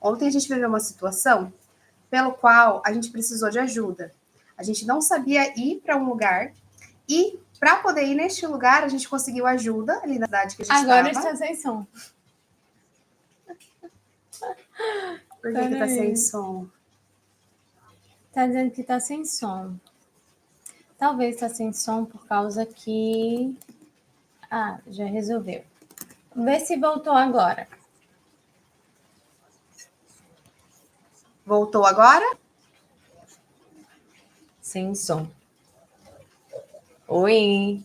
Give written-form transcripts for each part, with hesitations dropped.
Ontem a gente viveu uma situação pelo qual a gente precisou de ajuda. A gente não sabia ir para um lugar e para poder ir neste lugar a gente conseguiu ajuda ali na cidade que a gente estava. Agora está sem som. Por que está sem som? Tá dizendo que tá sem som. Talvez tá sem som por causa que... Ah, já resolveu. Vê se voltou agora. Voltou agora? Sem som. Oi.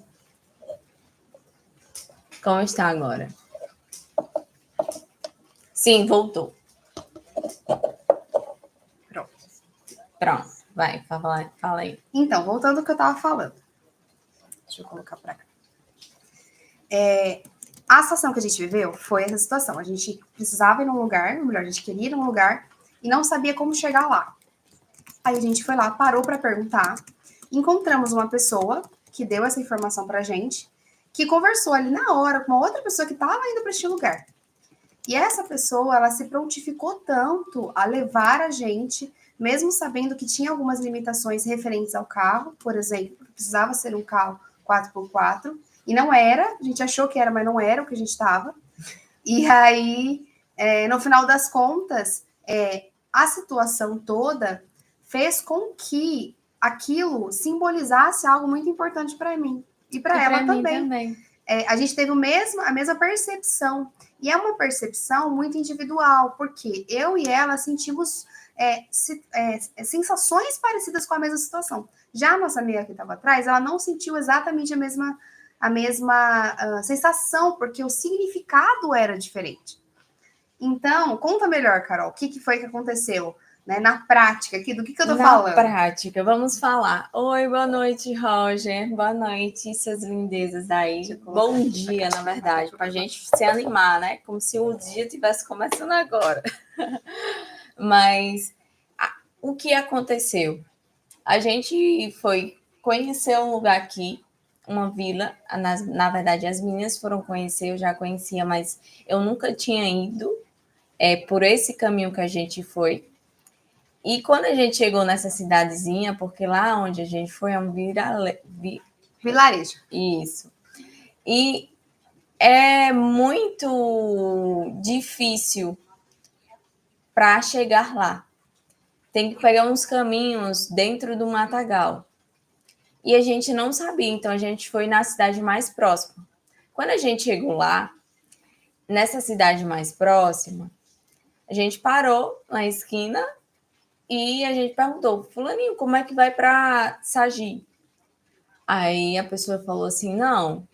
Como está agora? Sim, voltou. Pronto. Vai, fala aí. Então, voltando ao que eu estava falando. Deixa eu colocar para cá. A situação que a gente viveu foi essa situação. A gente precisava ir num lugar, ou melhor, a gente queria ir num lugar e não sabia como chegar lá. Aí a gente foi lá, parou para perguntar, encontramos uma pessoa que deu essa informação pra gente, que conversou ali na hora com uma outra pessoa que estava indo para este lugar. E essa pessoa, ela se prontificou tanto a levar a gente, mesmo sabendo que tinha algumas limitações referentes ao carro, por exemplo, precisava ser um carro 4x4, e não era, a gente achou que era, mas não era o que a gente estava. E aí, no final das contas, a situação toda fez com que aquilo simbolizasse algo muito importante para mim e para ela também. A gente teve a mesma percepção. E é uma percepção muito individual, porque eu e ela sentimos sensações parecidas com a mesma situação. Já a nossa amiga que estava atrás, ela não sentiu exatamente a mesma sensação, porque o significado era diferente. Então, conta melhor, Carol, o que foi que aconteceu, né, na prática aqui, do que eu tô falando? Na prática, vamos falar. Oi, boa noite, Roger. Boa noite, suas lindezas aí. Bom dia, na verdade, pra gente se animar, né? Como se o dia estivesse começando agora. Mas o que aconteceu? A gente foi conhecer um lugar aqui, uma vila. Na verdade, as meninas foram conhecer, eu já conhecia, mas eu nunca tinha ido por esse caminho que a gente foi. E quando a gente chegou nessa cidadezinha, porque lá onde a gente foi é um vilarejo. Isso. E é muito difícil para chegar lá. Tem que pegar uns caminhos dentro do matagal. E a gente não sabia, então a gente foi na cidade mais próxima. Quando a gente chegou lá, nessa cidade mais próxima, a gente parou na esquina e a gente perguntou: fulaninho, como é que vai para Sagi? Aí a pessoa falou assim: não,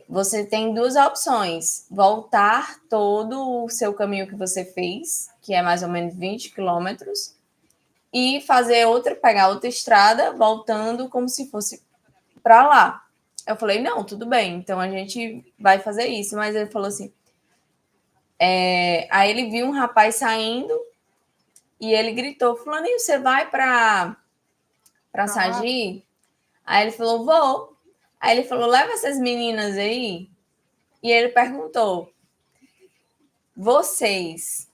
você tem duas opções: voltar todo o seu caminho que você fez, que é mais ou menos 20 quilômetros, e pegar outra estrada, voltando como se fosse para lá. Eu falei: não, tudo bem, então a gente vai fazer isso. Mas ele falou assim, aí ele viu um rapaz saindo e ele gritou: fulaninho, você vai para Sagi? Aí ele falou: vou. Aí ele falou: leva essas meninas aí. E ele perguntou: vocês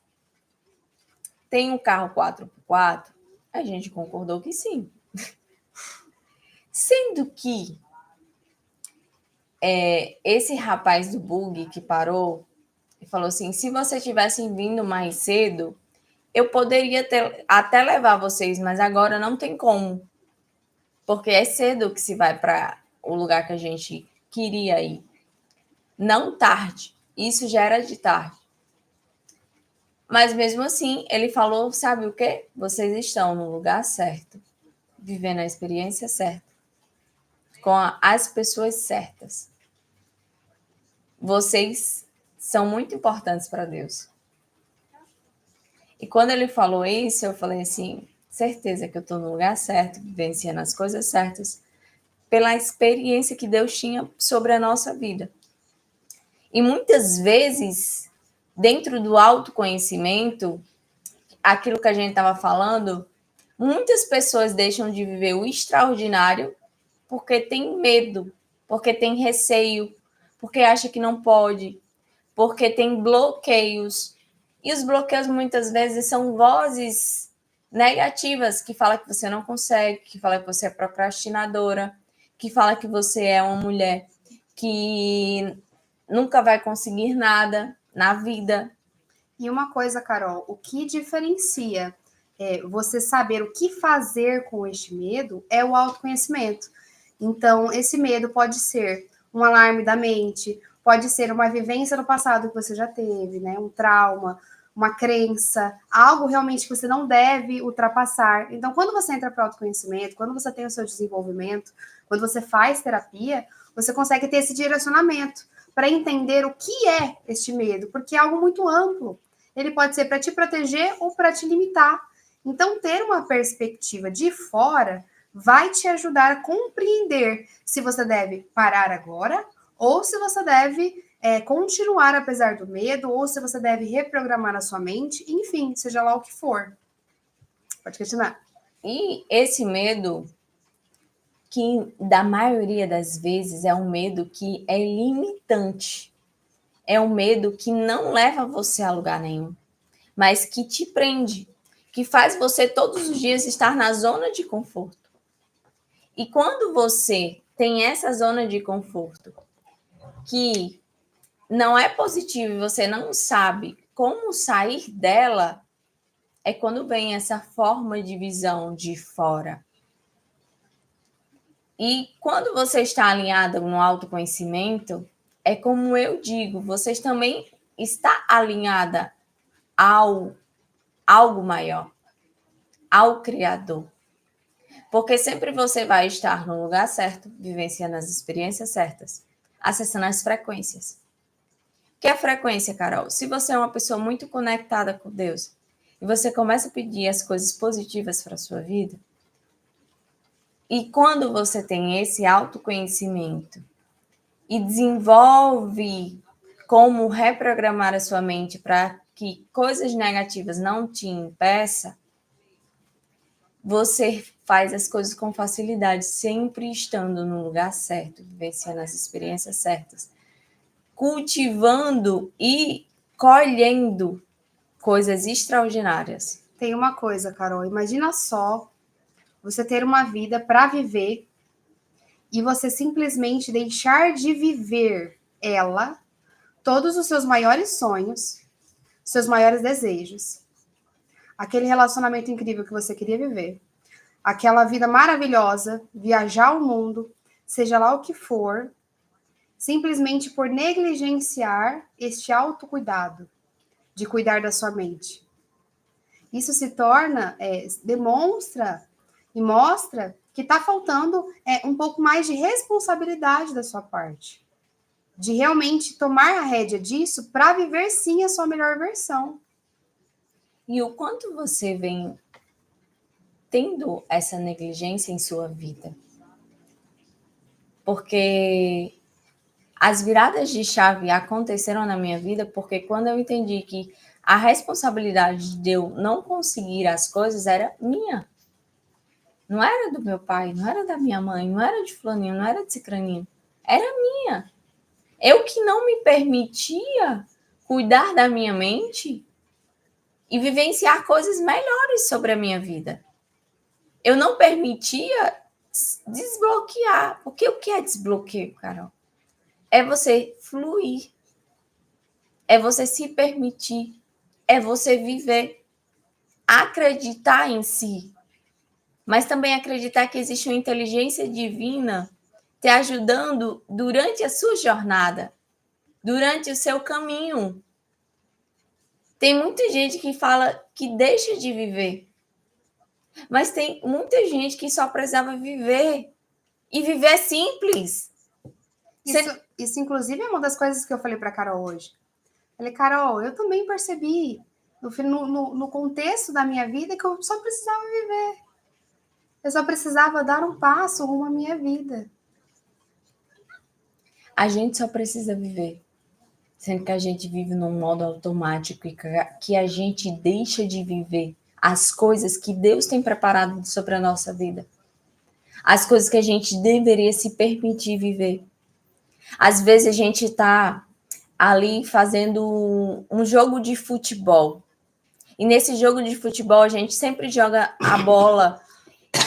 têm um carro 4x4? A gente concordou que sim. Sendo que esse rapaz do bug que parou e falou assim: se vocês tivessem vindo mais cedo, eu poderia até levar vocês, mas agora não tem como. Porque é cedo que se vai para o lugar que a gente queria ir. Não tarde. Isso já era de tarde. Mas mesmo assim, ele falou, sabe o quê? Vocês estão no lugar certo, vivendo a experiência certa, com as pessoas certas. Vocês são muito importantes para Deus. E quando ele falou isso, eu falei assim, certeza que eu estou no lugar certo, vivenciando as coisas certas, pela experiência que Deus tinha sobre a nossa vida. E muitas vezes, dentro do autoconhecimento, aquilo que a gente estava falando, muitas pessoas deixam de viver o extraordinário porque tem medo, porque tem receio, porque acha que não pode, porque tem bloqueios. E os bloqueios, muitas vezes, são vozes negativas que falam que você não consegue, que falam que você é procrastinadora, que falam que você é uma mulher que nunca vai conseguir nada na vida. E uma coisa, Carol, o que diferencia você saber o que fazer com este medo é o autoconhecimento. Então, esse medo pode ser um alarme da mente, pode ser uma vivência no passado que você já teve, né? Um trauma, uma crença, algo realmente que você não deve ultrapassar. Então, quando você entra para o autoconhecimento, quando você tem o seu desenvolvimento, quando você faz terapia, você consegue ter esse direcionamento para entender o que é este medo, porque é algo muito amplo. Ele pode ser para te proteger ou para te limitar. Então, ter uma perspectiva de fora vai te ajudar a compreender se você deve parar agora ou se você deve continuar apesar do medo, ou se você deve reprogramar a sua mente, enfim, seja lá o que for. Pode questionar. E esse medo, que da maioria das vezes é um medo que é limitante, é um medo que não leva você a lugar nenhum, mas que te prende, que faz você todos os dias estar na zona de conforto. E quando você tem essa zona de conforto que não é positiva e você não sabe como sair dela, é quando vem essa forma de visão de fora. E quando você está alinhada no autoconhecimento, é como eu digo, você também está alinhada ao algo maior, ao Criador. Porque sempre você vai estar no lugar certo, vivenciando as experiências certas, acessando as frequências. O que é frequência, Carol? Se você é uma pessoa muito conectada com Deus e você começa a pedir as coisas positivas para a sua vida, e quando você tem esse autoconhecimento e desenvolve como reprogramar a sua mente para que coisas negativas não te impeçam, você faz as coisas com facilidade, sempre estando no lugar certo, vivenciando as experiências certas, cultivando e colhendo coisas extraordinárias. Tem uma coisa, Carol, imagina só você ter uma vida para viver e você simplesmente deixar de viver ela, todos os seus maiores sonhos, seus maiores desejos, aquele relacionamento incrível que você queria viver, aquela vida maravilhosa, viajar o mundo, seja lá o que for, simplesmente por negligenciar este autocuidado, de cuidar da sua mente. Isso se torna, demonstra e mostra que está faltando um pouco mais de responsabilidade da sua parte. De realmente tomar a rédea disso para viver sim a sua melhor versão. E o quanto você vem tendo essa negligência em sua vida? Porque as viradas de chave aconteceram na minha vida porque quando eu entendi que a responsabilidade de eu não conseguir as coisas era minha. Não era do meu pai, não era da minha mãe, não era de fulaninho, não era de cicraninho. Era minha. Eu que não me permitia cuidar da minha mente e vivenciar coisas melhores sobre a minha vida. Eu não permitia desbloquear. Porque o que é desbloqueio, Carol? É você fluir. É você se permitir. É você viver. Acreditar em si. Mas também acreditar que existe uma inteligência divina te ajudando durante a sua jornada, durante o seu caminho. Tem muita gente que fala que deixa de viver, mas tem muita gente que só precisava viver, e viver simples. Isso, inclusive, é uma das coisas que eu falei para a Carol hoje. Falei, Carol, eu também percebi, no contexto da minha vida, que eu só precisava viver. Eu só precisava dar um passo rumo à minha vida. A gente só precisa viver. Sendo que a gente vive num modo automático e que a gente deixa de viver as coisas que Deus tem preparado sobre a nossa vida. As coisas que a gente deveria se permitir viver. Às vezes a gente está ali fazendo um jogo de futebol. E nesse jogo de futebol, a gente sempre joga a bola.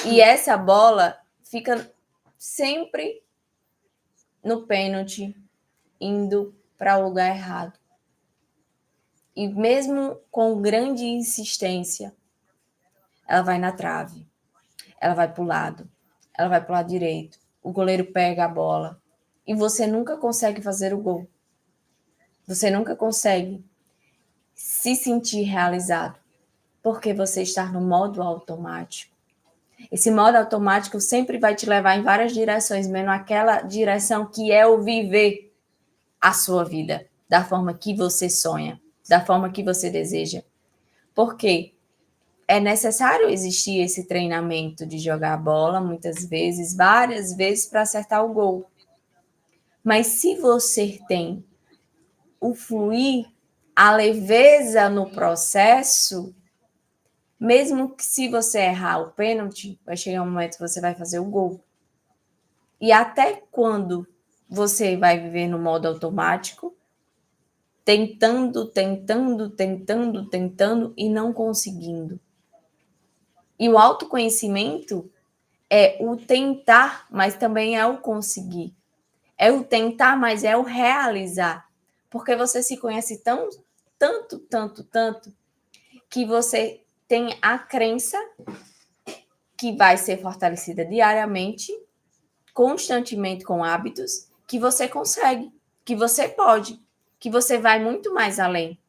E essa bola fica sempre no pênalti, indo para o lugar errado. E mesmo com grande insistência, ela vai na trave, ela vai para o lado, ela vai para o lado direito. O goleiro pega a bola e você nunca consegue fazer o gol. Você nunca consegue se sentir realizado, porque você está no modo automático. Esse modo automático sempre vai te levar em várias direções, menos aquela direção que é o viver a sua vida, da forma que você sonha, da forma que você deseja. Porque é necessário existir esse treinamento de jogar a bola, muitas vezes, várias vezes, para acertar o gol. Mas se você tem o fluir, a leveza no processo, mesmo que se você errar o pênalti, vai chegar um momento que você vai fazer o gol. E até quando você vai viver no modo automático, tentando e não conseguindo. E o autoconhecimento é o tentar, mas também é o conseguir. É o tentar, mas é o realizar. Porque você se conhece tanto, que você tem a crença que vai ser fortalecida diariamente, constantemente com hábitos, que você consegue, que você pode, que você vai muito mais além.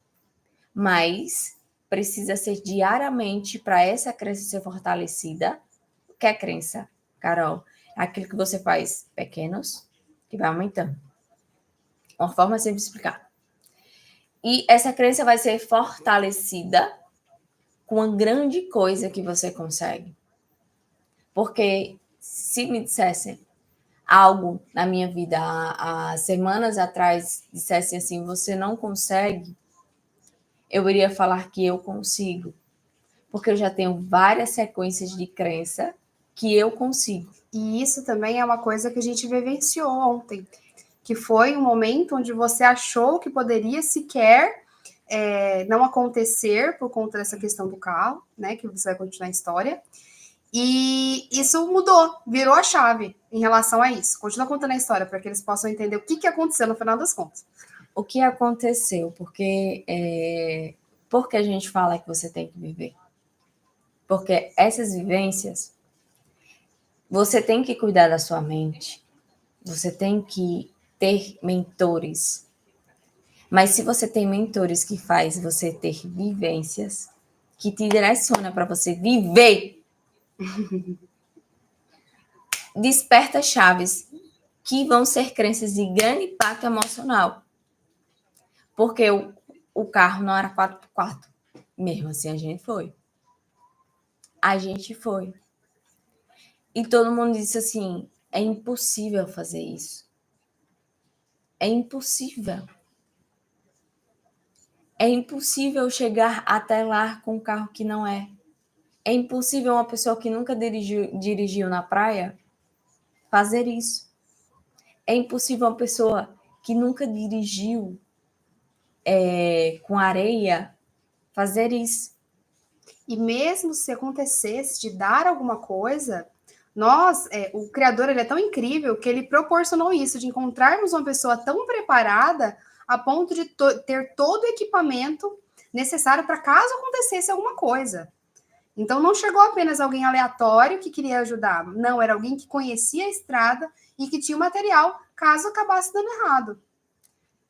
Mas precisa ser diariamente para essa crença ser fortalecida. O que é crença, Carol? É aquilo que você faz pequenos, que vai aumentando. Uma forma simples de explicar. E essa crença vai ser fortalecida com uma grande coisa que você consegue. Porque se me dissessem algo na minha vida há semanas atrás, dissessem assim, você não consegue, eu iria falar que eu consigo. Porque eu já tenho várias sequências de crença que eu consigo. E isso também é uma coisa que a gente vivenciou ontem, que foi um momento onde você achou que poderia sequer não acontecer por conta dessa questão do carro, né? Que você vai continuar a história. E isso mudou, virou a chave em relação a isso. Continua contando a história para que eles possam entender o que aconteceu no final das contas. O que aconteceu? Porque a gente fala que você tem que viver. Porque essas vivências, você tem que cuidar da sua mente. Você tem que ter mentores. Mas se você tem mentores que faz você ter vivências, que te direciona para você viver, desperta chaves que vão ser crenças de grande impacto emocional. Porque o carro não era 4x4. Mesmo assim, a gente foi. A gente foi. E todo mundo disse assim, é impossível fazer isso. É impossível. É impossível chegar até lá com um carro que não é. É impossível uma pessoa que nunca dirigiu na praia fazer isso. É impossível uma pessoa que nunca dirigiu com areia fazer isso. E mesmo se acontecesse de dar alguma coisa, o Criador, ele é tão incrível que ele proporcionou isso, de encontrarmos uma pessoa tão preparada a ponto de ter todo o equipamento necessário para caso acontecesse alguma coisa. Então não chegou apenas alguém aleatório que queria ajudar, não, era alguém que conhecia a estrada e que tinha o material caso acabasse dando errado.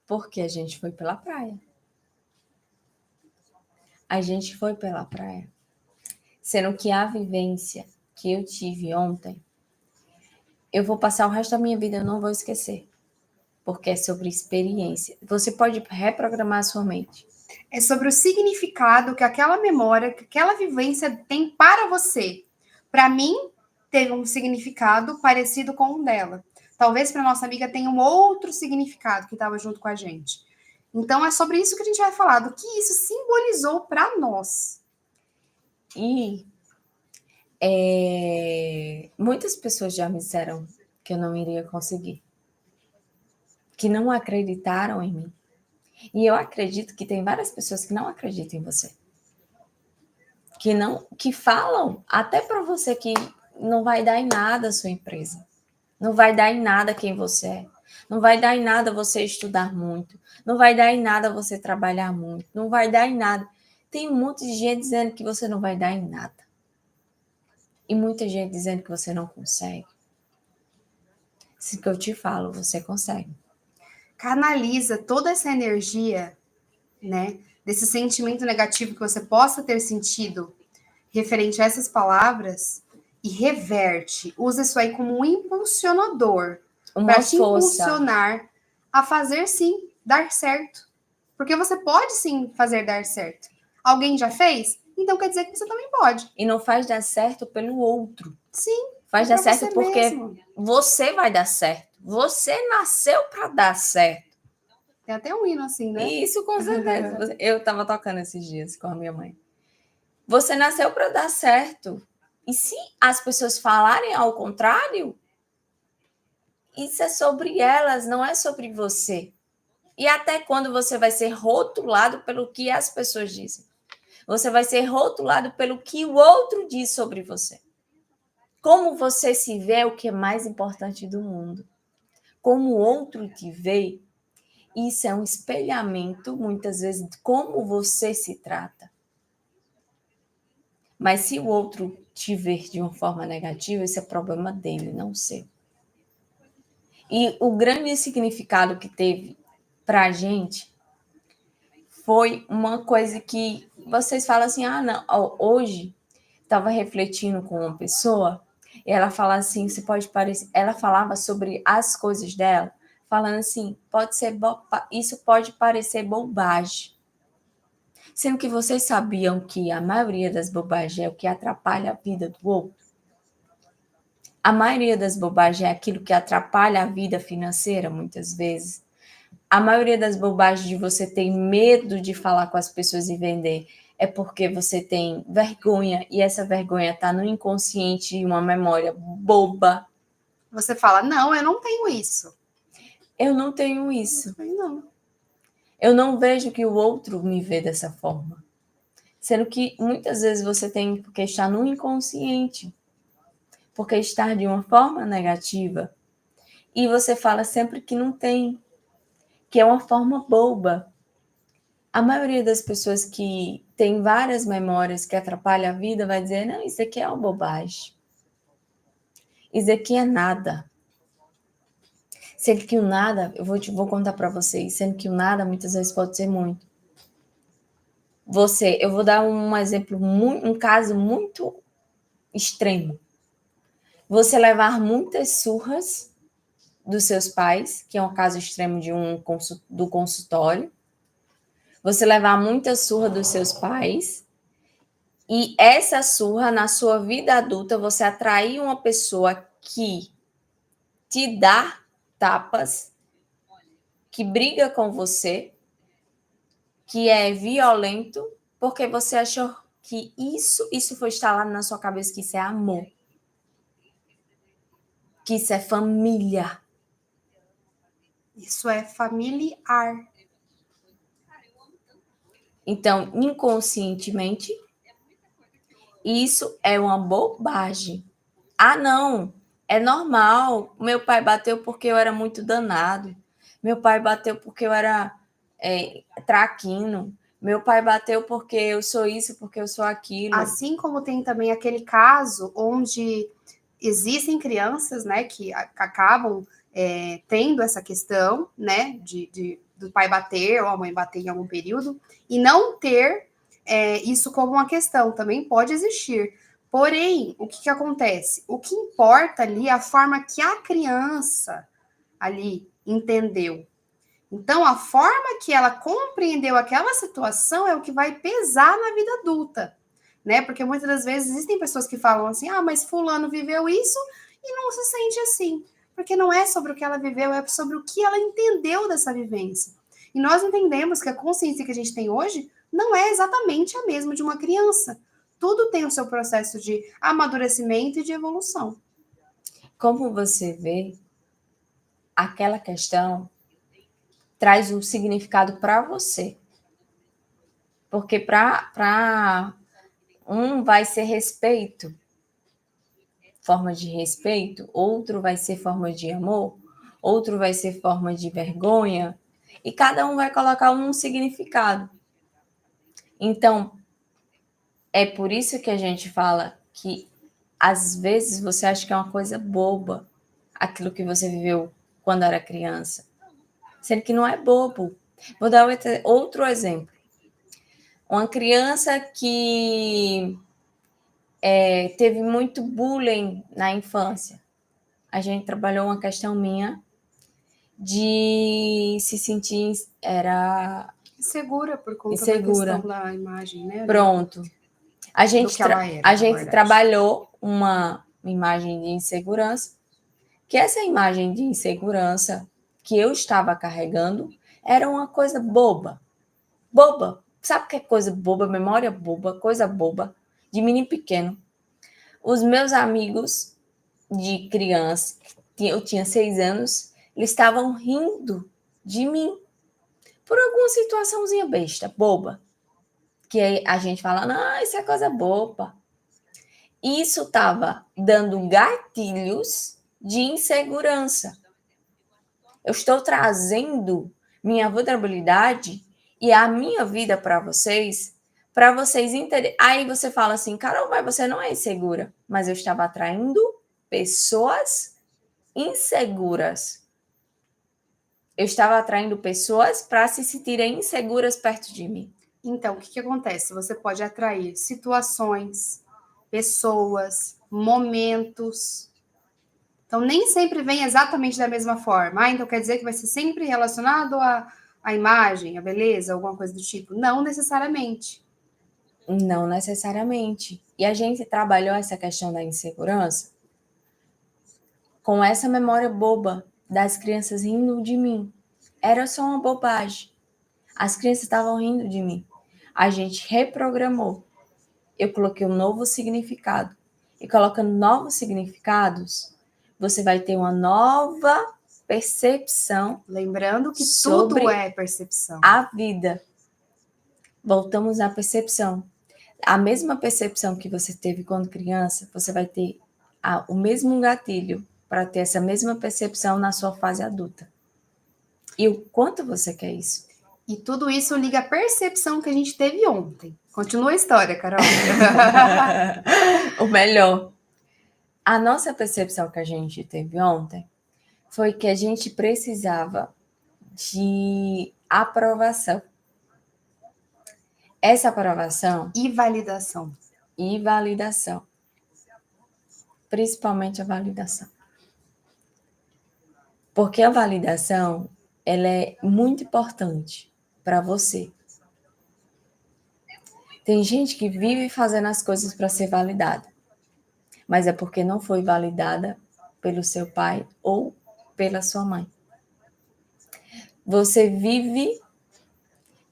Porque a gente foi pela praia. A gente foi pela praia. Sendo que a vivência que eu tive ontem, eu vou passar o resto da minha vida, eu não vou esquecer. Porque é sobre experiência. Você pode reprogramar a sua mente. É sobre o significado que aquela memória, que aquela vivência tem para você. Para mim, teve um significado parecido com o dela. Talvez para nossa amiga tenha um outro significado que estava junto com a gente. Então é sobre isso que a gente vai falar, do que isso simbolizou para nós. E muitas pessoas já me disseram que eu não iria conseguir. Que não acreditaram em mim. E eu acredito que tem várias pessoas que não acreditam em você. Que falam até para você que não vai dar em nada a sua empresa. Não vai dar em nada quem você é. Não vai dar em nada você estudar muito. Não vai dar em nada você trabalhar muito. Não vai dar em nada. Tem um monte de gente dizendo que você não vai dar em nada. E muita gente dizendo que você não consegue. Se que eu te falo, você consegue. Canaliza toda essa energia, né, desse sentimento negativo que você possa ter sentido referente a essas palavras e reverte. Usa isso aí como um impulsionador para Uma te força. impulsionar a fazer sim dar certo. Porque você pode sim fazer dar certo. Alguém já fez? Então quer dizer que você também pode. E não faz dar certo pelo outro. Sim, é Faz dar para certo você porque mesmo. você vai dar certo. Você nasceu para dar certo. Tem até um hino assim, né? E isso com certeza. Eu estava tocando esses dias com a minha mãe. Você nasceu para dar certo. E se as pessoas falarem ao contrário, isso é sobre elas, não é sobre você. E até quando você vai ser rotulado pelo que as pessoas dizem? Você vai ser rotulado pelo que o outro diz sobre você. Como você se vê é o que é mais importante do mundo. Como o outro te vê, isso é um espelhamento, muitas vezes, de como você se trata. Mas se o outro te ver de uma forma negativa, esse é problema dele, não seu. E o grande significado que teve para a gente foi uma coisa que vocês falam assim, não, hoje estava refletindo com uma pessoa e ela fala assim, se pode parecer, ela falava sobre as coisas dela, falando assim, isso pode parecer bobagem. Sendo que vocês sabiam que a maioria das bobagens é o que atrapalha a vida do outro? A maioria das bobagens é aquilo que atrapalha a vida financeira, muitas vezes. A maioria das bobagens de você ter medo de falar com as pessoas e vender é porque você tem vergonha e essa vergonha está no inconsciente e uma memória boba. Você fala, não, eu não tenho isso. Eu não tenho isso. Não. Eu não vejo que o outro me vê dessa forma. Sendo que muitas vezes você tem que estar no inconsciente. Porque estar de uma forma negativa e você fala sempre que não tem, que é uma forma boba. A maioria das pessoas que tem várias memórias que atrapalham a vida vai dizer, não, isso aqui é uma bobagem. Isso aqui é nada. Sendo que o nada, vou contar para vocês, sendo que o nada muitas vezes pode ser muito. Eu vou dar um exemplo, um caso muito extremo. Você levar muitas surras dos seus pais, que é um caso extremo do consultório. Você levar muita surra dos seus pais e essa surra, na sua vida adulta, você atrair uma pessoa que te dá tapas, que briga com você, que é violento, porque você achou que isso foi instalado na sua cabeça, que isso é amor, que isso é família. Isso é familiar. Então, inconscientemente, isso é uma bobagem. Não, é normal. Meu pai bateu porque eu era muito danado. Meu pai bateu porque eu era traquino. Meu pai bateu porque eu sou isso, porque eu sou aquilo. Assim como tem também aquele caso onde existem crianças, né, que acabam tendo essa questão, né, do pai bater ou a mãe bater em algum período e não ter isso como uma questão, também pode existir. Porém, o que acontece? O que importa ali é a forma que a criança ali entendeu. Então, a forma que ela compreendeu aquela situação é o que vai pesar na vida adulta, né? Porque muitas das vezes existem pessoas que falam assim: mas fulano viveu isso e não se sente assim. Porque não é sobre o que ela viveu, é sobre o que ela entendeu dessa vivência. E nós entendemos que a consciência que a gente tem hoje não é exatamente a mesma de uma criança. Tudo tem o seu processo de amadurecimento e de evolução. Como você vê, aquela questão traz um significado para você. Porque para um vai ser respeito, forma de respeito, outro vai ser forma de amor, outro vai ser forma de vergonha, e cada um vai colocar um significado. Então, é por isso que a gente fala que às vezes você acha que é uma coisa boba aquilo que você viveu quando era criança, sendo que não é bobo. Vou dar outro exemplo. Uma criança que teve muito bullying na infância. A gente trabalhou uma questão minha de se sentir Insegura por conta da insegura. questão da imagem, né? Pronto. A gente, que ela era, a na gente verdade. trabalhou uma imagem de insegurança, que essa imagem de insegurança que eu estava carregando era uma coisa boba. Boba. Sabe o que é coisa boba? Memória boba, coisa boba, de menino pequeno. Os meus amigos de criança, eu tinha 6 anos, eles estavam rindo de mim por alguma situaçãozinha besta, boba. Que a gente fala, não, isso é coisa boba. Isso estava dando gatilhos de insegurança. Eu estou trazendo minha vulnerabilidade e a minha vida para vocês entenderem. Aí você fala assim, Carol, mas você não é insegura. Mas eu estava atraindo pessoas inseguras. Eu estava atraindo pessoas para se sentirem inseguras perto de mim. Então, o que acontece? Você pode atrair situações, pessoas, momentos. Então, nem sempre vem exatamente da mesma forma. Então quer dizer que vai ser sempre relacionado à imagem, à beleza, alguma coisa do tipo? Não necessariamente. Não necessariamente. E a gente trabalhou essa questão da insegurança com essa memória boba das crianças rindo de mim. Era só uma bobagem. As crianças estavam rindo de mim. A gente reprogramou. Eu coloquei um novo significado. E colocando novos significados, você vai ter uma nova percepção. Lembrando que tudo é percepção. A vida. Voltamos à percepção. A mesma percepção que você teve quando criança, você vai ter o mesmo gatilho para ter essa mesma percepção na sua fase adulta. E o quanto você quer isso? E tudo isso liga à percepção que a gente teve ontem. Continua a história, Carol. O melhor. A nossa percepção que a gente teve ontem foi que a gente precisava de aprovação. Essa aprovação e validação. E validação. Principalmente a validação. Porque a validação, ela é muito importante para você. Tem gente que vive fazendo as coisas para ser validada, mas é porque não foi validada pelo seu pai ou pela sua mãe. Você vive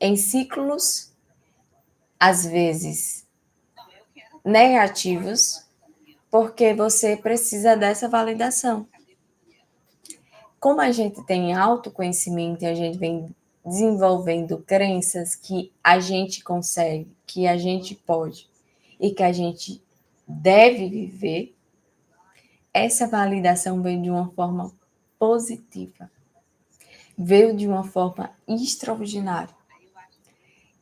em ciclos, às vezes, negativos, porque você precisa dessa validação. Como a gente tem autoconhecimento e a gente vem desenvolvendo crenças que a gente consegue, que a gente pode e que a gente deve viver, essa validação veio de uma forma positiva, veio de uma forma extraordinária.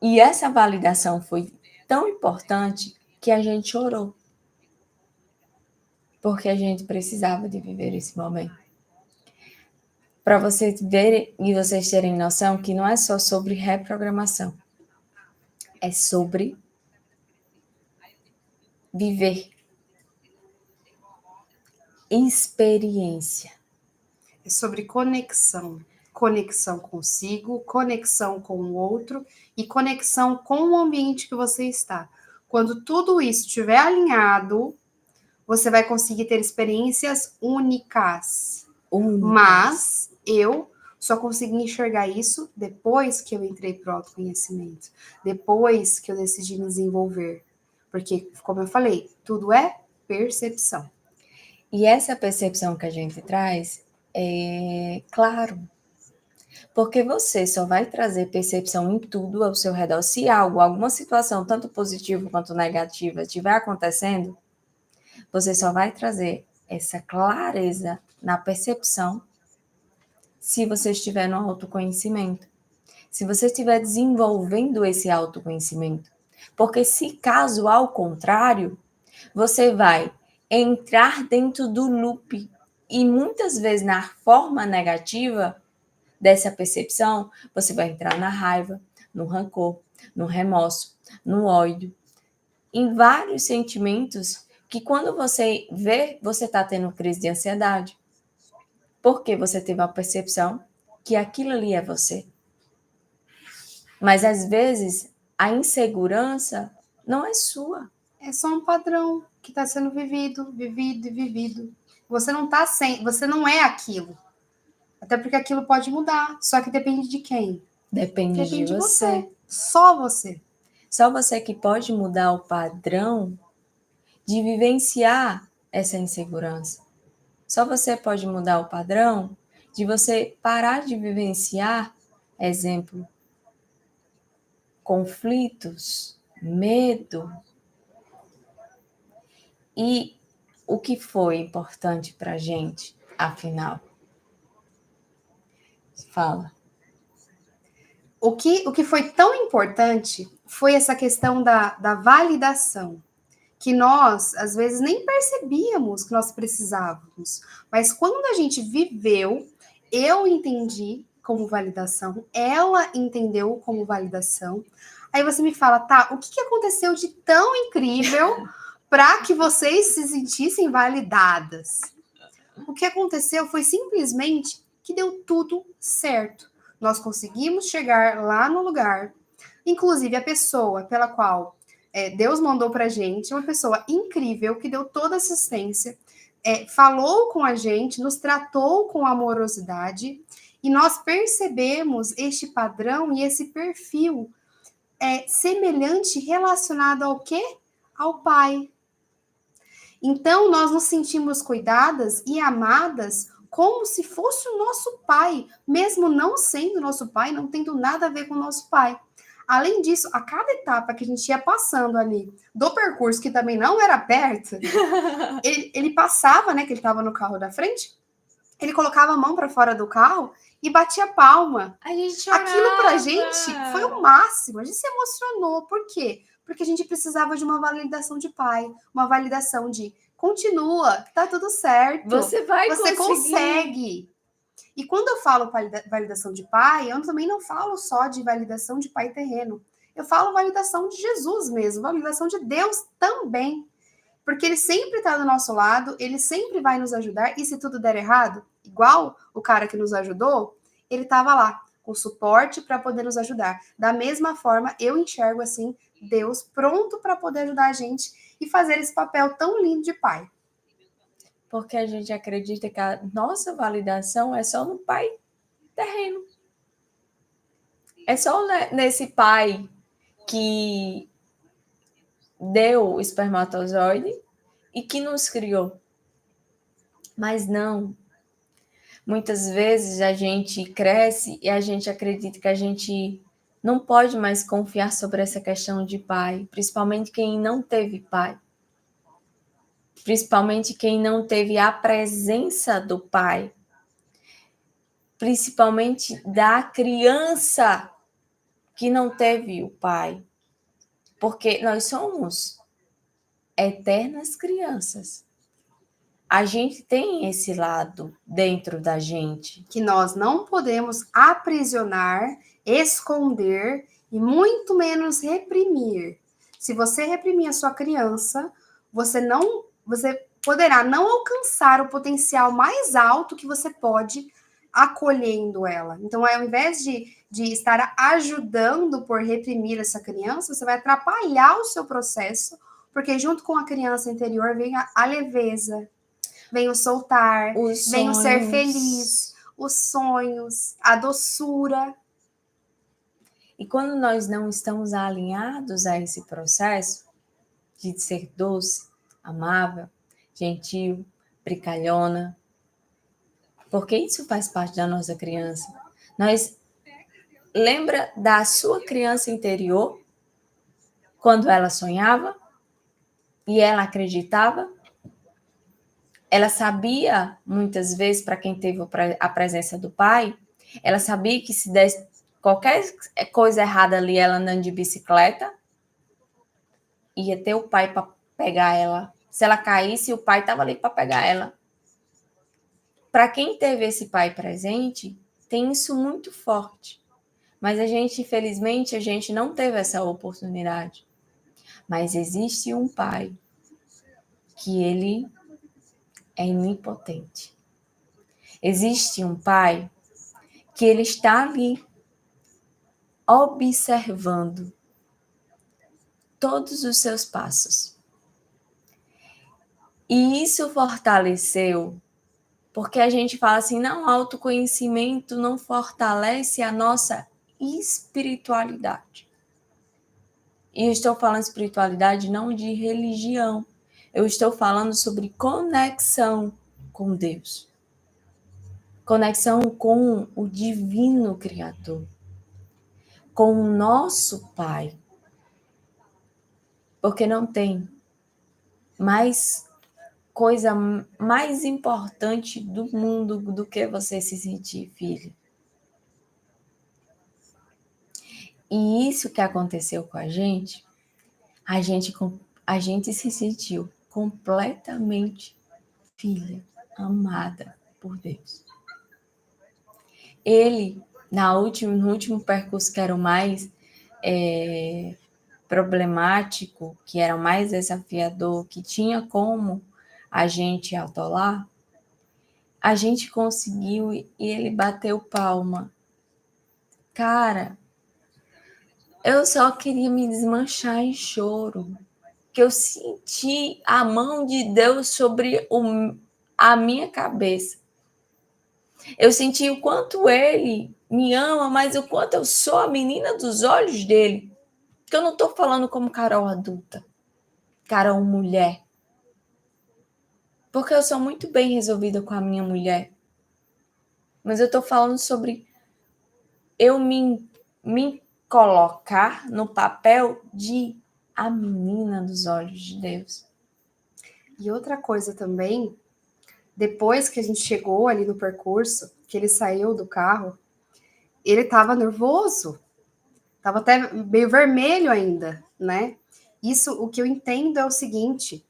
E essa validação foi tão importante que a gente chorou, porque a gente precisava de viver esse momento. Para vocês verem e vocês terem noção que não é só sobre reprogramação, é sobre viver. Experiência. É sobre conexão. Conexão consigo, conexão com o outro e conexão com o ambiente que você está. Quando tudo isso estiver alinhado, você vai conseguir ter experiências únicas. Mas eu só consegui enxergar isso depois que eu entrei para o autoconhecimento, depois que eu decidi me desenvolver. Porque, como eu falei, tudo é percepção. E essa percepção que a gente traz é claro. Porque você só vai trazer percepção em tudo ao seu redor. Se alguma situação, tanto positiva quanto negativa, estiver acontecendo, você só vai trazer essa clareza na percepção se você estiver no autoconhecimento. Se você estiver desenvolvendo esse autoconhecimento. Porque se caso ao contrário, você vai entrar dentro do loop e muitas vezes na forma negativa dessa percepção, você vai entrar na raiva, no rancor, no remorso, no ódio, em vários sentimentos que quando você vê, você está tendo crise de ansiedade. Porque você teve a percepção que aquilo ali é você. Mas às vezes a insegurança não é sua. É só um padrão que está sendo vivido, vivido e vivido. Você não tá sem, você não é aquilo. Até porque aquilo pode mudar. Só que depende de quem? Depende de você. Só você. Só você que pode mudar o padrão de vivenciar essa insegurança. Só você pode mudar o padrão de você parar de vivenciar, exemplo, conflitos, medo. E o que foi importante para a gente, afinal? Fala. O que foi tão importante foi essa questão da validação, que nós, às vezes, nem percebíamos que nós precisávamos. Mas quando a gente viveu, eu entendi como validação, ela entendeu como validação. Aí você me fala, tá, o que aconteceu de tão incrível para que vocês se sentissem validadas? O que aconteceu foi simplesmente que deu tudo certo. Nós conseguimos chegar lá no lugar. Inclusive, a pessoa pela qual Deus mandou para a gente, uma pessoa incrível que deu toda assistência, falou com a gente, nos tratou com amorosidade, e nós percebemos este padrão e esse perfil semelhante relacionado ao quê? Ao Pai. Então, nós nos sentimos cuidadas e amadas como se fosse o nosso pai, mesmo não sendo nosso pai, não tendo nada a ver com o nosso pai. Além disso, a cada etapa que a gente ia passando ali do percurso, que também não era perto, ele passava, né, que ele estava no carro da frente, ele colocava a mão para fora do carro e batia palma. A gente chorava. Aquilo pra gente foi o máximo. A gente se emocionou. Por quê? Porque a gente precisava de uma validação de pai, uma validação de continua, tá tudo certo. Você consegue. E quando eu falo validação de pai, eu também não falo só de validação de pai terreno. Eu falo validação de Jesus mesmo, validação de Deus também. Porque ele sempre está do nosso lado, ele sempre vai nos ajudar, e se tudo der errado, igual o cara que nos ajudou, ele estava lá, com suporte para poder nos ajudar. Da mesma forma, eu enxergo assim, Deus pronto para poder ajudar a gente e fazer esse papel tão lindo de pai. Porque a gente acredita que a nossa validação é só no pai terreno. É só nesse pai que deu o espermatozoide e que nos criou. Mas não. Muitas vezes a gente cresce e a gente acredita que a gente não pode mais confiar sobre essa questão de pai, principalmente quem não teve pai. Principalmente quem não teve a presença do pai. Principalmente da criança que não teve o pai. Porque nós somos eternas crianças. A gente tem esse lado dentro da gente. Que nós não podemos aprisionar, esconder e muito menos reprimir. Se você reprimir a sua criança, você poderá não alcançar o potencial mais alto que você pode acolhendo ela. Então, ao invés de estar ajudando por reprimir essa criança, você vai atrapalhar o seu processo, porque junto com a criança interior vem a leveza, vem o soltar, vem o ser feliz, os sonhos, a doçura. E quando nós não estamos alinhados a esse processo de ser doce, amável, gentil, brincalhona, porque isso faz parte da nossa criança. Nós lembra da sua criança interior quando ela sonhava e ela acreditava? Ela sabia, muitas vezes, para quem teve a presença do pai, ela sabia que se desse qualquer coisa errada ali, ela andando de bicicleta, ia ter o pai para pegar ela. Se ela caísse, o pai estava ali para pegar ela. Para quem teve esse pai presente, tem isso muito forte. Mas a gente, infelizmente, a gente não teve essa oportunidade. Mas existe um pai que ele é onipotente. Existe um pai que ele está ali observando todos os seus passos. E isso fortaleceu, porque a gente fala assim, não, autoconhecimento não fortalece a nossa espiritualidade. E eu estou falando espiritualidade não de religião. Eu estou falando sobre conexão com Deus. Conexão com o divino Criador. Com o nosso Pai. Porque não tem mais coisa mais importante do mundo do que você se sentir filho. E isso que aconteceu com a gente se sentiu completamente filha, amada por Deus. Ele, no último percurso que era o mais problemático, que era o mais desafiador, que tinha como a gente atolar, a gente conseguiu e ele bateu palma. Cara, eu só queria me desmanchar em choro, que eu senti a mão de Deus sobre a minha cabeça. Eu senti o quanto ele me ama, mas o quanto eu sou a menina dos olhos dele. Porque eu não estou falando como Carol adulta, Carol mulher. Porque eu sou muito bem resolvida com a minha mulher. Mas eu estou falando sobre eu me colocar no papel de a menina dos olhos de Deus. E outra coisa também, depois que a gente chegou ali no percurso, que ele saiu do carro, ele estava nervoso, estava até meio vermelho ainda, né? Isso, o que eu entendo é o seguinte,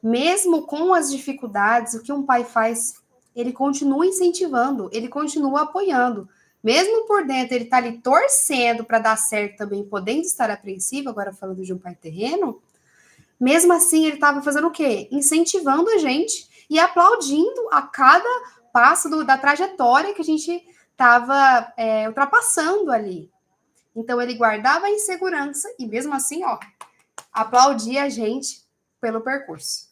mesmo com as dificuldades, o que um pai faz, ele continua incentivando, ele continua apoiando. Mesmo por dentro, ele tá ali torcendo para dar certo também, podendo estar apreensivo, agora falando de um pai terreno, mesmo assim, ele estava fazendo o quê? Incentivando a gente e aplaudindo a cada passo da trajetória que a gente estava ultrapassando ali. Então, ele guardava a insegurança e, mesmo assim, ó, aplaudia a gente pelo percurso.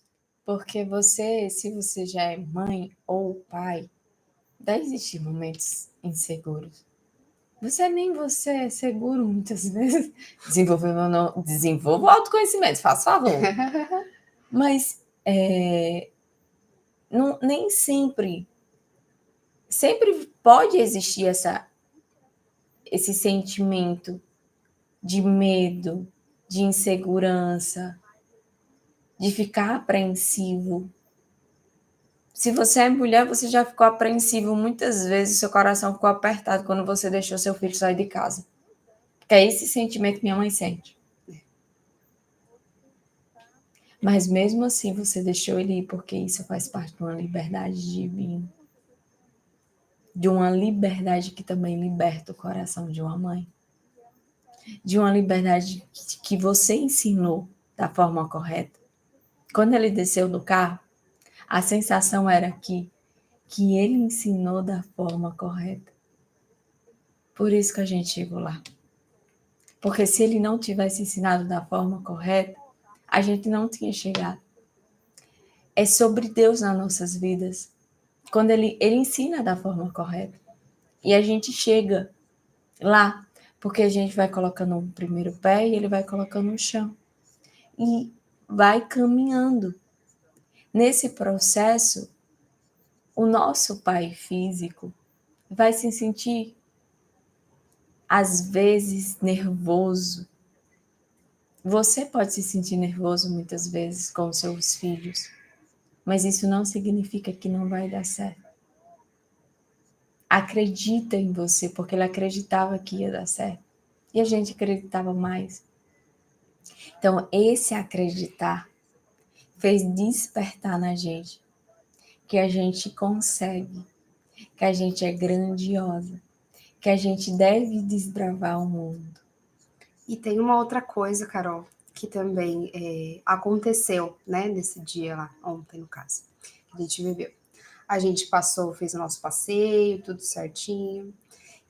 Porque você, se você já é mãe ou pai, vai existir momentos inseguros. Você é seguro muitas vezes. Desenvolva o autoconhecimento, faça favor. Mas não, nem sempre pode existir esse sentimento de medo, de insegurança, de ficar apreensivo. Se você é mulher, você já ficou apreensivo muitas vezes, seu coração ficou apertado quando você deixou seu filho sair de casa. Que é esse sentimento que minha mãe sente. Mas mesmo assim você deixou ele ir, porque isso faz parte de uma liberdade divina. De uma liberdade que também liberta o coração de uma mãe. De uma liberdade que você ensinou da forma correta. Quando ele desceu do carro, a sensação era que ele ensinou da forma correta. Por isso que a gente chegou lá. Porque se ele não tivesse ensinado da forma correta, a gente não tinha chegado. É sobre Deus nas nossas vidas. Quando ele ensina da forma correta. E a gente chega lá, porque a gente vai colocando o primeiro pé e ele vai colocando no chão. E vai caminhando. Nesse processo, o nosso pai físico vai se sentir às vezes nervoso. Você pode se sentir nervoso muitas vezes com seus filhos, mas isso não significa que não vai dar certo. Acredita em você, porque ele acreditava que ia dar certo. E a gente acreditava mais. Então, esse acreditar fez despertar na gente que a gente consegue, que a gente é grandiosa, que a gente deve desbravar o mundo. E tem uma outra coisa, Carol, que também aconteceu, né, nesse dia lá, ontem no caso, que a gente viveu. A gente passou, fez o nosso passeio, tudo certinho.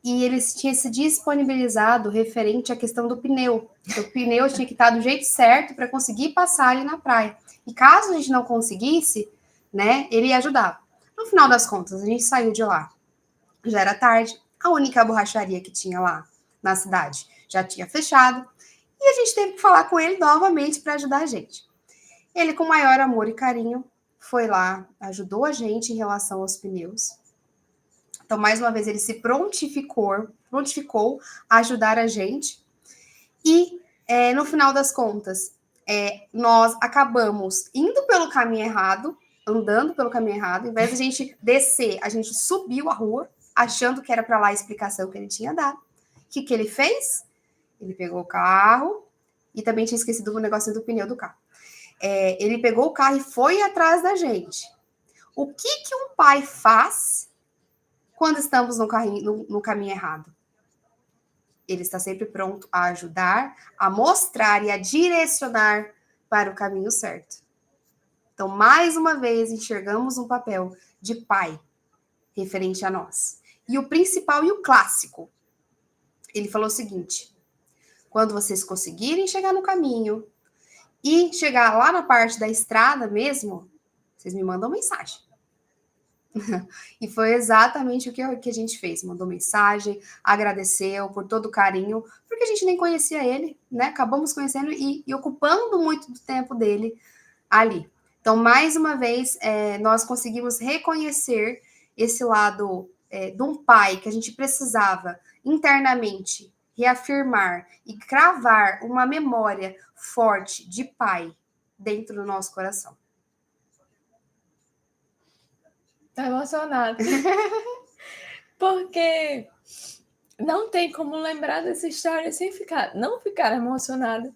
E eles tinham se disponibilizado referente à questão do pneu. O pneu tinha que estar do jeito certo para conseguir passar ali na praia. E caso a gente não conseguisse, né, ele ia ajudar. No final das contas, a gente saiu de lá. Já era tarde, a única borracharia que tinha lá na cidade já tinha fechado. E a gente teve que falar com ele novamente para ajudar a gente. Ele, com maior amor e carinho, foi lá, ajudou a gente em relação aos pneus. Então, mais uma vez, ele se prontificou a ajudar a gente. E, no final das contas, nós acabamos indo pelo caminho errado, andando pelo caminho errado. Em vez de a gente descer, a gente subiu a rua, achando que era para lá a explicação que ele tinha dado. O que ele fez? Ele pegou o carro e também tinha esquecido o negocinho do pneu do carro. Ele pegou o carro e foi atrás da gente. O que um pai faz quando estamos no caminho errado? Ele está sempre pronto a ajudar, a mostrar e a direcionar para o caminho certo. Então, mais uma vez, enxergamos um papel de pai referente a nós. E o principal e o clássico, ele falou o seguinte: quando vocês conseguirem chegar no caminho e chegar lá na parte da estrada mesmo, vocês me mandam mensagem. E foi exatamente o que a gente fez. Mandou mensagem, agradeceu por todo o carinho, porque a gente nem conhecia ele, né? Acabamos conhecendo e ocupando muito do tempo dele ali. Então, mais uma vez, nós conseguimos reconhecer esse lado de um pai que a gente precisava internamente reafirmar e cravar uma memória forte de pai dentro do nosso coração. Tá emocionada. Porque não tem como lembrar dessa história sem não ficar emocionada.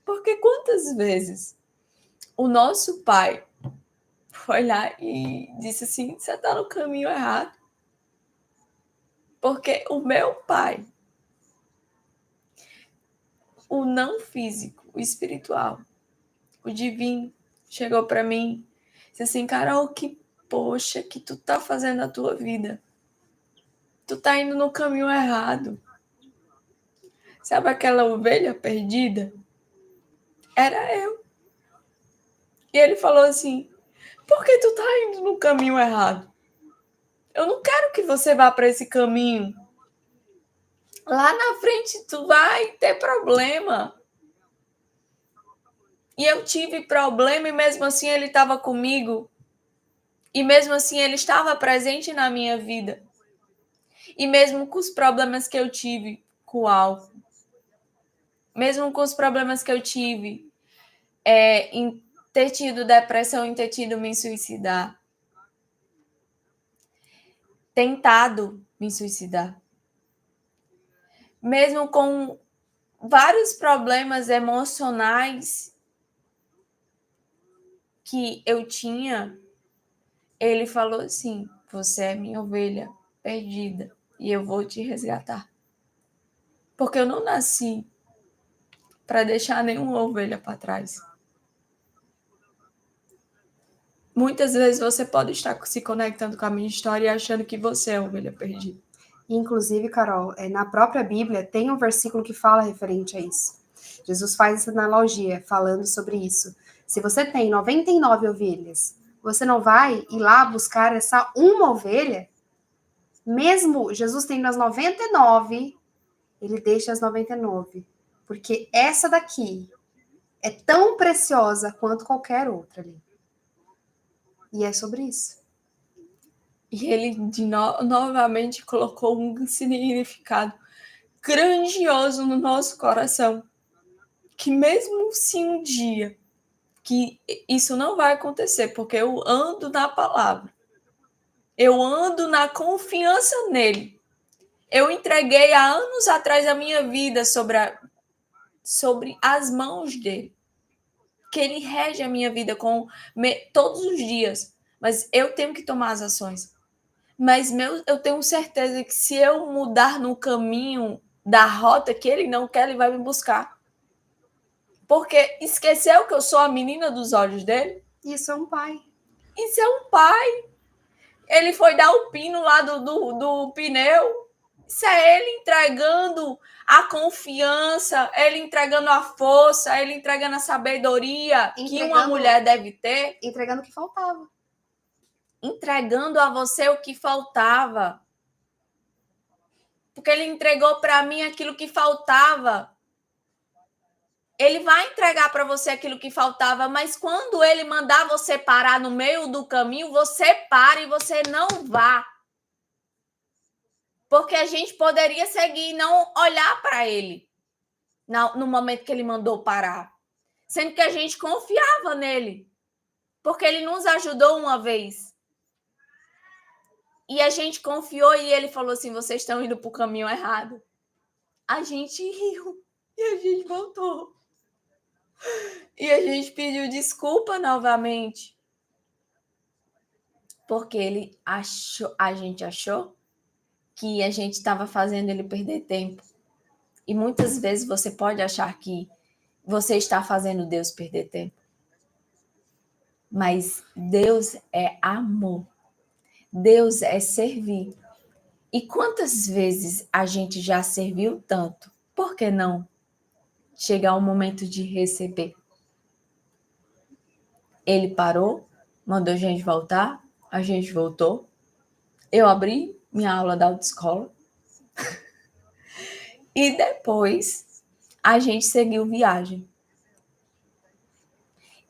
Porque quantas vezes o nosso pai foi lá e disse assim: você está no caminho errado. Porque o meu pai, o não físico, o espiritual, o divino, chegou para mim e disse assim: Carol, que poxa que tu tá fazendo a tua vida. Tu tá indo no caminho errado. Sabe aquela ovelha perdida? Era eu. E ele falou assim: por que tu tá indo no caminho errado? Eu não quero que você vá para esse caminho. Lá na frente tu vai ter problema. E eu tive problema e mesmo assim ele estava comigo. E mesmo assim ele estava presente na minha vida. E mesmo com os problemas que eu tive com o álcool, mesmo com os problemas que eu tive em ter tido depressão, em ter tido me suicidar, tentado me suicidar, mesmo com vários problemas emocionais que eu tinha, ele falou assim: você é minha ovelha perdida e eu vou te resgatar. Porque eu não nasci para deixar nenhuma ovelha para trás. Muitas vezes você pode estar se conectando com a minha história e achando que você é a ovelha perdida. Inclusive, Carol, na própria Bíblia tem um versículo que fala referente a isso. Jesus faz essa analogia falando sobre isso. Se você tem 99 ovelhas, você não vai ir lá buscar essa uma ovelha? Mesmo Jesus tendo as 99, ele deixa as 99. Porque essa daqui é tão preciosa quanto qualquer outra ali. E é sobre isso. E ele novamente colocou um significado grandioso no nosso coração, que mesmo se um dia, que isso não vai acontecer, porque eu ando na palavra, eu ando na confiança nele. Eu entreguei há anos atrás a minha vida sobre as mãos dele, que ele rege a minha vida todos os dias, mas eu tenho que tomar as ações. Mas eu tenho certeza que se eu mudar no caminho da rota que ele não quer, ele vai me buscar. Porque esqueceu que eu sou a menina dos olhos dele? Isso é um pai. Isso é um pai. Ele foi dar o pino lá do pneu. Isso é ele entregando a confiança, ele entregando a força, ele entregando a sabedoria que uma mulher deve ter. Entregando o que faltava. Entregando a você o que faltava. Porque ele entregou para mim aquilo que faltava. Ele vai entregar para você aquilo que faltava, mas quando ele mandar você parar no meio do caminho, você para e você não vá. Porque a gente poderia seguir e não olhar para ele no momento que ele mandou parar. Sendo que a gente confiava nele. Porque ele nos ajudou uma vez. E a gente confiou e ele falou assim, vocês estão indo para o caminho errado. A gente riu e a gente voltou. E a gente pediu desculpa novamente. Porque a gente achou que a gente estava fazendo ele perder tempo. E muitas vezes você pode achar que você está fazendo Deus perder tempo. Mas Deus é amor. Deus é servir. E quantas vezes a gente já serviu tanto? Por que não chegar o momento de receber? Ele parou, mandou a gente voltar, a gente voltou. Eu abri minha aula da autoescola. E depois a gente seguiu viagem.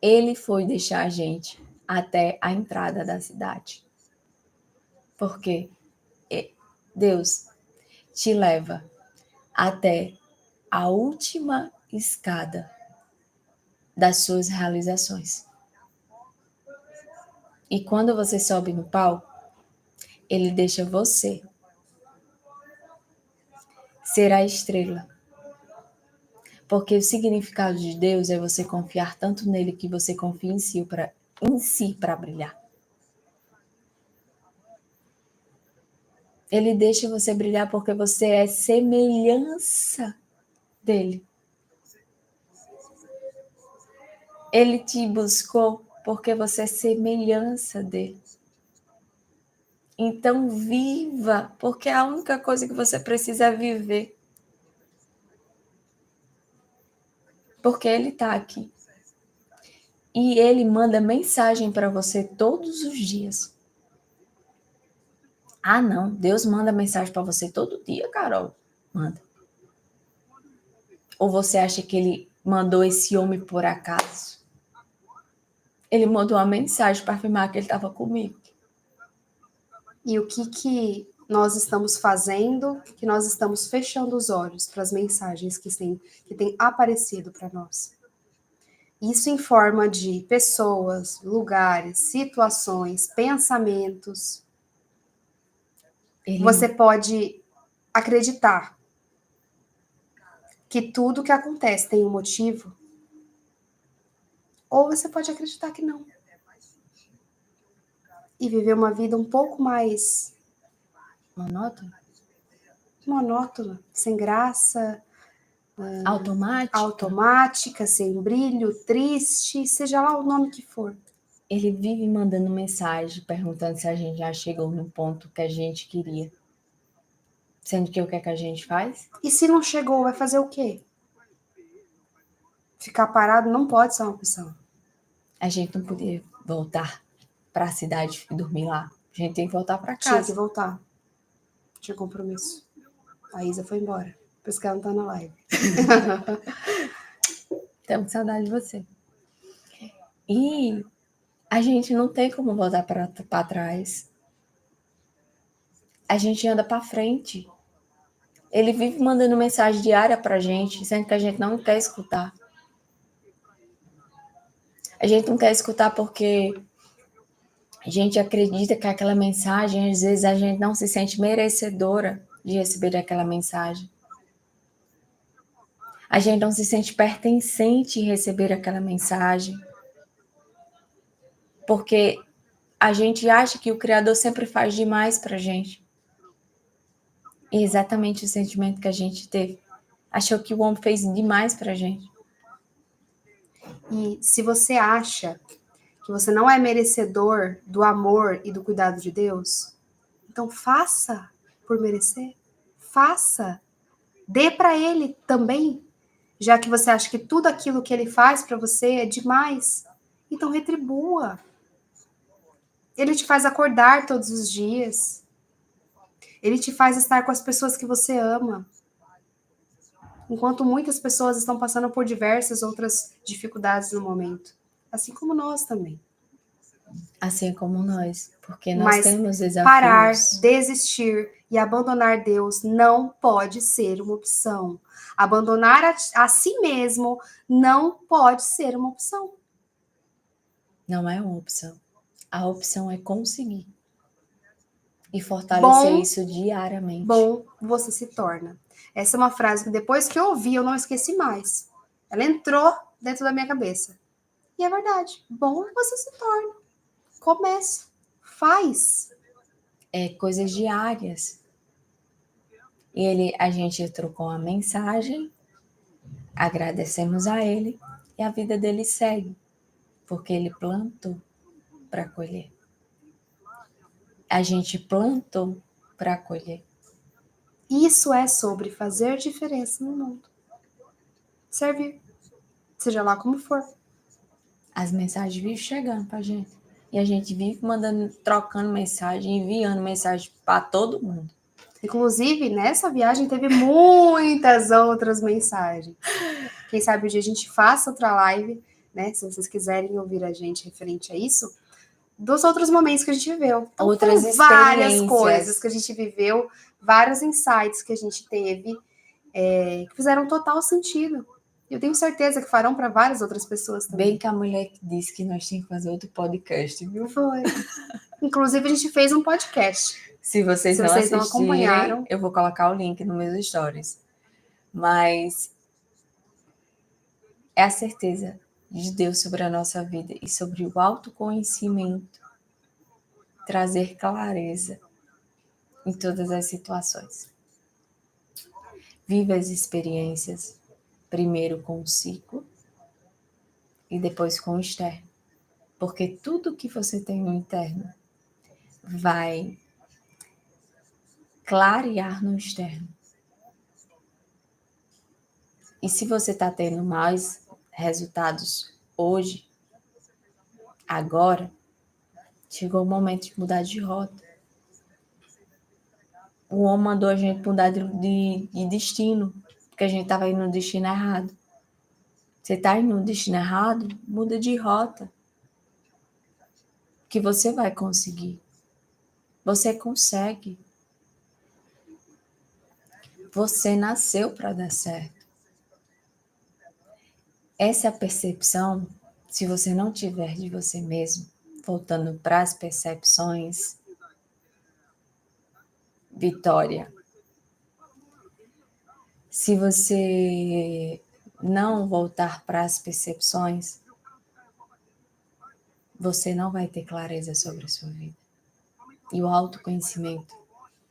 Ele foi deixar a gente até a entrada da cidade. Porque Deus te leva até a última escada das suas realizações. E quando você sobe no palco, ele deixa você ser a estrela. Porque o significado de Deus é você confiar tanto nele que você confia em si para brilhar. Ele deixa você brilhar porque você é semelhança dele. Ele te buscou porque você é semelhança dele. Então viva, porque a única coisa que você precisa é viver. Porque ele está aqui. E ele manda mensagem para você todos os dias. Ah, não, Deus manda mensagem para você todo dia, Carol. Manda. Ou você acha que ele mandou esse homem por acaso? Ele mandou uma mensagem para afirmar que ele estava comigo. E o que nós estamos fazendo, que nós estamos fechando os olhos para as mensagens que têm aparecido para nós. Isso em forma de pessoas, lugares, situações, pensamentos. Você pode acreditar que tudo que acontece tem um motivo, ou você pode acreditar que não. E viver uma vida um pouco mais monótona, sem graça, automática, sem brilho, triste, seja lá o nome que for. Ele vive mandando mensagem, perguntando se a gente já chegou no ponto que a gente queria. Sendo que o que é que a gente faz? E se não chegou, vai fazer o quê? Ficar parado não pode ser uma opção. A gente não podia voltar para a cidade e dormir lá. A gente tem que voltar para casa. Tinha que voltar. Tinha compromisso. A Isa foi embora. Por isso que ela não tá na live. Temos saudade de você. E a gente não tem como voltar para trás. A gente anda para frente. Ele vive mandando mensagem diária pra gente, sendo que a gente não quer escutar. A gente não quer escutar porque a gente acredita que aquela mensagem, às vezes a gente não se sente merecedora de receber aquela mensagem. A gente não se sente pertencente em receber aquela mensagem. Porque a gente acha que o Criador sempre faz demais pra gente. E exatamente o sentimento que a gente teve. Achou que o homem fez demais pra gente. E se você acha que você não é merecedor do amor e do cuidado de Deus, então faça por merecer. Faça. Dê para ele também, já que você acha que tudo aquilo que ele faz para você é demais. Então retribua. Ele te faz acordar todos os dias. Ele te faz estar com as pessoas que você ama. Enquanto muitas pessoas estão passando por diversas outras dificuldades no momento. Assim como nós também. Assim como nós, porque nós Mas temos parar, desafios. desistir e abandonar Deus não pode ser uma opção. Abandonar a si mesmo não pode ser uma opção. Não é uma opção. A opção é conseguir. E fortalecer isso diariamente. Bom você se torna. Essa é uma frase que depois que eu ouvi, eu não esqueci mais. Ela entrou dentro da minha cabeça. E é verdade. Bom você se torna. Comece. Faz. É coisas diárias. E a gente trocou uma mensagem, agradecemos a ele e a vida dele segue, porque ele plantou para colher. A gente plantou para colher. Isso é sobre fazer diferença no mundo. Servir. Seja lá como for. As mensagens vivem chegando para a gente. E a gente vive mandando, trocando mensagem, enviando mensagem para todo mundo. Inclusive, nessa viagem teve muitas outras mensagens. Quem sabe um dia a gente faça outra live, né? Se vocês quiserem ouvir a gente referente a isso, dos outros momentos que a gente viveu. Então, Outras foram várias experiências. coisas que a gente viveu, vários insights que a gente teve, que fizeram total sentido. Eu tenho certeza que farão para várias outras pessoas também. Bem que a mulher que disse que nós tínhamos que fazer outro podcast, viu? Foi. Inclusive, a gente fez um podcast. Se vocês não acompanharam, eu vou colocar o link nos meus stories. Mas é a certeza de Deus sobre a nossa vida e sobre o autoconhecimento trazer clareza em todas as situações. Viva as experiências, primeiro consigo e depois com o externo. Porque tudo que você tem no interno vai clarear no externo. E se você está tendo mais resultados hoje, agora, chegou o momento de mudar de rota. O homem mandou a gente mudar de destino, porque a gente estava indo no destino errado. Você está indo no destino errado? Muda de rota. Que você vai conseguir. Você consegue. Você nasceu para dar certo. Essa percepção, se você não tiver de você mesmo, voltando para as percepções, Vitória, se você não voltar para as percepções, você não vai ter clareza sobre a sua vida. E o autoconhecimento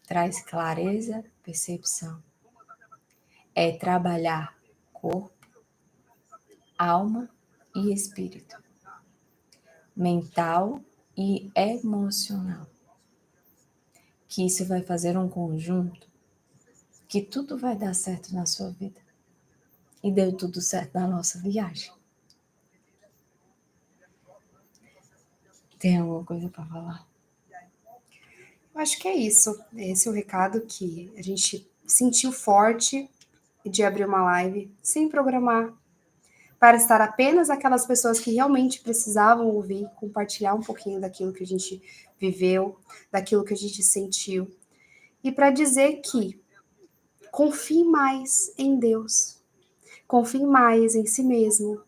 traz clareza, percepção. É trabalhar corpo, alma e espírito, mental e emocional. Que isso vai fazer um conjunto que tudo vai dar certo na sua vida. E deu tudo certo na nossa viagem. Tem alguma coisa para falar? Eu acho que é isso. Esse é o recado que a gente sentiu forte de abrir uma live sem programar, para estar apenas aquelas pessoas que realmente precisavam ouvir, compartilhar um pouquinho daquilo que a gente viveu, daquilo que a gente sentiu. E para dizer que Confie mais em Deus. Confie mais em si mesmo.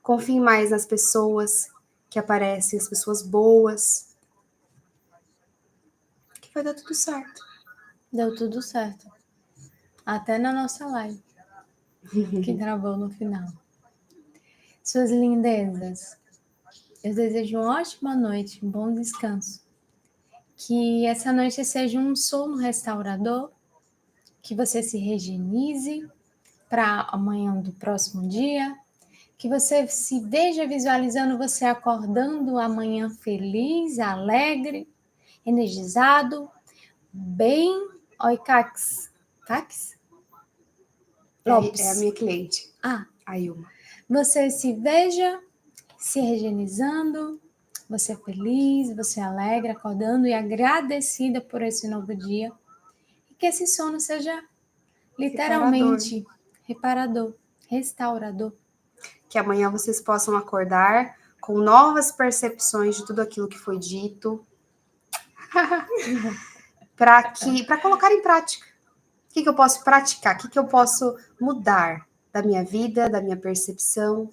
Confie mais nas pessoas que aparecem, as pessoas boas. Que vai dar tudo certo. Deu tudo certo. Até na nossa live, que gravou no final. Suas lindezas, eu desejo uma ótima noite, um bom descanso. Que essa noite seja um sono restaurador, que você se regenerize para amanhã do próximo dia, que você se veja visualizando você acordando amanhã feliz, alegre, energizado, bem... Oi, Cax. Cax? Lopes. É a minha cliente. A Ilma. Você se veja se regenizando, você feliz, você alegre, acordando e agradecida por esse novo dia. E que esse sono seja literalmente reparador, restaurador. Que amanhã vocês possam acordar com novas percepções de tudo aquilo que foi dito. Para colocar em prática. O que eu posso praticar? O que eu posso mudar da minha vida, da minha percepção,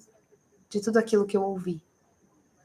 de tudo aquilo que eu ouvi?